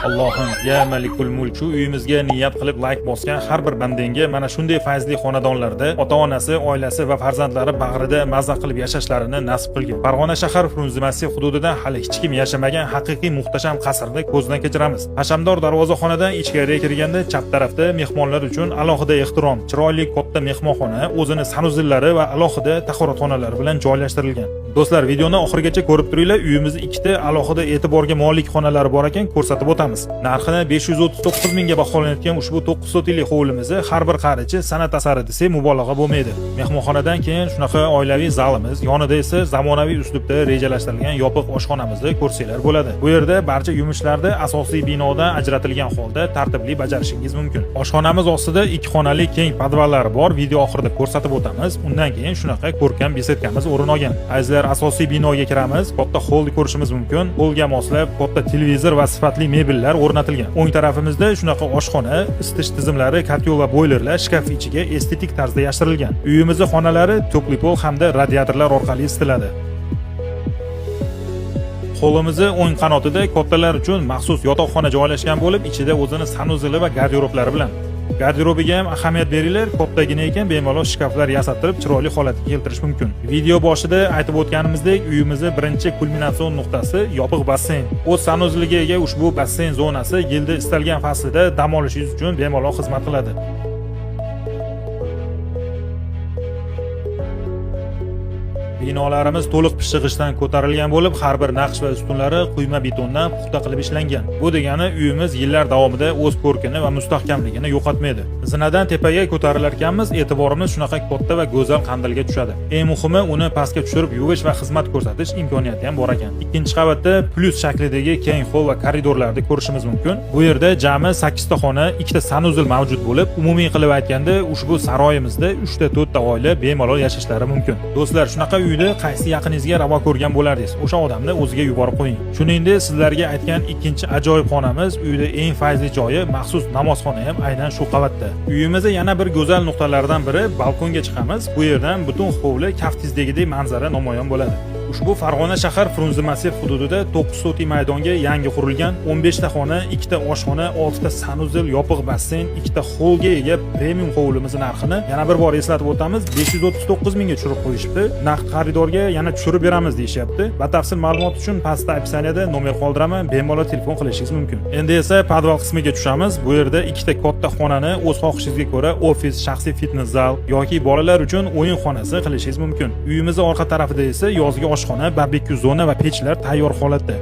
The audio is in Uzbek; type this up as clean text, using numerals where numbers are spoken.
Allohim, ya Malikul Mulk, shu uyimizga niyat qilib like bosgan har bir bandangga mana shunday fayzli xonadonlarda ota-onasi, oilasi va farzandlari bag'rida maza qilib yashashlarini nasib qilgin. Farg'ona shahar Frunze massiv hududida hali hech kim yashamagan haqiqiy muhtasham qasrni ko'zdan kechiramiz. Hashamdor darvozaxonadan ichkariga kirganda chap tarafda mehmonlar uchun alohida ehtirom, chiroyli katta mehmonxona, o'zini sanuzillari va alohida tahoratxonalari bilan joylashtirilgan. Do'stlar, videoni oxirigacha ko'rib turinglar. Uyimizda ikkita alohida e'tiborga molik xonalari bor ekan, ko'rsatib o'tamiz. Narxini 539 mingga baholanayotgan ushbu 9 sotikli hovlimizni har bir qarichi san'at asari desak mubolag'a bo'lmaydi. Mehmonxonadan keyin shunaqa oilaviy zalimiz, yonida esa zamonaviy uslubda rejalashtirilgan yopiq oshxonamizni ko'rsanglar bo'ladi. Bu yerda barcha yumushlarni asosiy binodan ajratilgan holda tartibli bajarishingiz mumkin. Oshxonamiz ostida 2 xonali keng podvallar bor, video oxirida ko'rsatib o'tamiz. Undan keyin shunaqa ko'rkam besetkamiz o'rin olgan. Azizlar, asosiy binoga kiramiz. Katta holni ko'rishimiz mumkin. Holga moslab katta televizor va sifatli mebellar o'rnatilgan. O'ng tarafimizda shunaqa oshxona, isitish tizimlari, kotel va boylerlar shkaf ichiga estetik tarzda yashirilgan. Uyimizning xonalari to'pli pol hamda radiatorlar orqali isitiladi. Hovlimizni o'ng qanotida kattalar uchun maxsus yotoqxona joylashgan bo'lib, ichida o'zini sanuzeli va garderoblari bilan. Garderobiga ham ahamiyat beringlar, kattagina ekan, bemalol shkaflar yasattirib chiroyli holatga keltirish mumkin. Video boshida aytib o'tganimizdek, uyimizning birinchi kulminatsion nuqtasi yopiq basseyn. O'z sanuzeliga ega ushbu basseyn zonasi yilda istalgan faslida dam olishingiz uchun bemalol xizmat qiladi. Binolarimiz to'liq pishig'ishdan ko'tarilgan bo'lib, har bir naqsh va ustunlari quyma betondan puxta qilib ishlangan. Bu degani uyimiz yillar davomida o'z ko'rkini va mustahkamligini yo'qotmaydi. Zinadan tepaga ko'tarilar ekanmiz, e'tiborimiz shunaqa katta va go'zal qandilga tushadi. Eng muhimi, uni pastga tushirib yuvish va xizmat ko'rsatish imkoniyati ham bor ekan. Ikkinchi qavatda plyus shaklidagi keng hol va koridorlarni ko'rishimiz mumkin. Bu yerda jami 8 ta xona, 2 ta sanuzil mavjud bo'lib, umumiy qilib aytganda, ushbu saroyimizda 3 ta 4 ta oila bemalol yashashlari mumkin. Do'stlar, shunaqa uyda qaysi yaqiningizga ravo ko'rgan bo'lardingiz, o'sha odamni o'ziga yuborib qo'ying. Shuningdek, sizlarga aytgan ikkinchi ajoyib xonamiz, uyda eng fayzli joyi maxsus namozxona ham aynan shu qavatda. Uyimizda yana bir go'zal nuqtalardan biri balkonga chiqamiz. Bu yerdan butun hovli kaftizdagidek manzara namoyon bo'ladi. Ushbu Farg'ona shahar Frunze massiv hududida 9 sotik maydonga yangi qurilgan 15 ta xona, 2 ta oshxona, 6 ta sanuzil, yopiq basseyn, 2 ta holga ega premium hovlimiz narxini yana bir bor eslatib o'tamiz, 539 mingga tushirib qo'yishibdi. Naqd xaridorga yana tushirib beramiz deyishyapti. Batafsil ma'lumot uchun pastda opsiyada nomer qoldiraman, bemalol telefon qilishingiz mumkin. Endi esa podval qismiga tushamiz. Bu yerda 2 ta katta xonani o'z xohishingizga ko'ra ofis, shaxsiy fitnes zal yoki bolalar uchun o'yin xonasi qilishingiz mumkin. Uyimizning orqa tarafida esa yozgi oshxona, barbekyu zona va pechlar tayyor holatda.